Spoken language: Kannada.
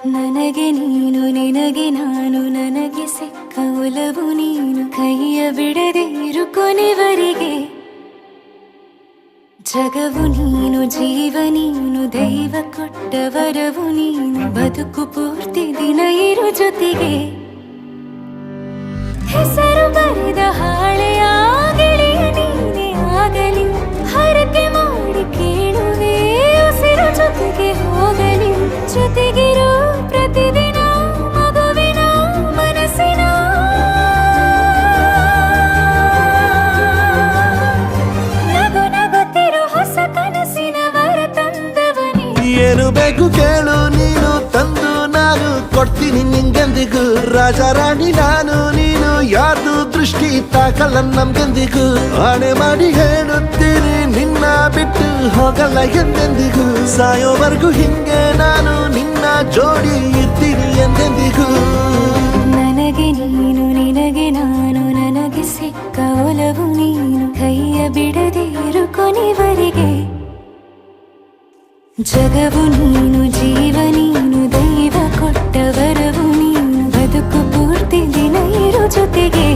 ನನಗೆ ನೀನು ನಿನಗೆ ನಾನು ನನಗೆ ಸಿಕ್ಕ ಒಲವು ನೀನು ಕೈಯ ಬಿಡದೆ ಇರು ಕೊನೆವರೆಗೆ ಜಗವು ನೀನು ಜೀವ ನೀನು ದೈವ ಕೊಟ್ಟ ವರವು ನೀನು ಬದುಕು ಪೂರ್ತಿ ದಿನ ಇರು ಜೊತೆಗೆ ಹೆಸರು ಬರೆದ ಹಾಳೆಯ ಗೆಳೆಯ ನೀನೇ ಆಗಲಿ ಹರಕೆ ಮಾಡಿ ಕೇಳುವೆ ಉಸಿರು ಜೊತೆಗೆ ಹೋಗಲಿ ಜೊತೆಗಿರೋ ಪ್ರತಿದಿನ ಮಗುವಿನ ಮನಸ್ಸಿನ ನಗು ನಗುತ್ತಿರೋ ಹೊಸ ಕನಸಿನ ವರ ತಂದವನೇ ಏನು ಬೇಕು ಕೇಳು ನೀನು ತಂದು ನಾನು ಕೊಡ್ತೀನಿ ನಿಂಗೆಂದಿಗೂ ರಾಜ ರಾಣಿ ನಾನು ನೀನು ಯಾರ್ದು ದೃಷ್ಟಿ ತಾಕಲ್ಲ ನಮ್ಗೆಂದಿಗೂ ಆಣೆ ಮಾಡಿ ಹೇಳುತ್ತೀನಿ ನಿನ್ನ ಬಿಟ್ಟು ಹೋಗಲ್ಲ ಎಂದೆಂದಿಗೂ ಸಾಯೋವರೆಗೂ ಹಿಂಗೆ ನಾನು ನಿನ್ನ ಜೋಡಿ ಇರ್ತೀನಿ ಎಂದೆಂದಿಗೂ ನನಗೆ ನೀನು ನಿನಗೆ ನಾನು ನನಗೆ ಸಿಕ್ಕ ಒಲವು ನೀನು ಕೈಯ ಬಿಡದೆ ಇರು ಕೊನೆವರೆಗೆ ಜಗವು ನೀನು ಜೀವ ನೀನು ದೈವ ಕೊಟ್ಟ ವರವು ನೀನು ಬದುಕು ಪೂರ್ತಿ ದಿನ ಇರು ಜೊತೆಗೆ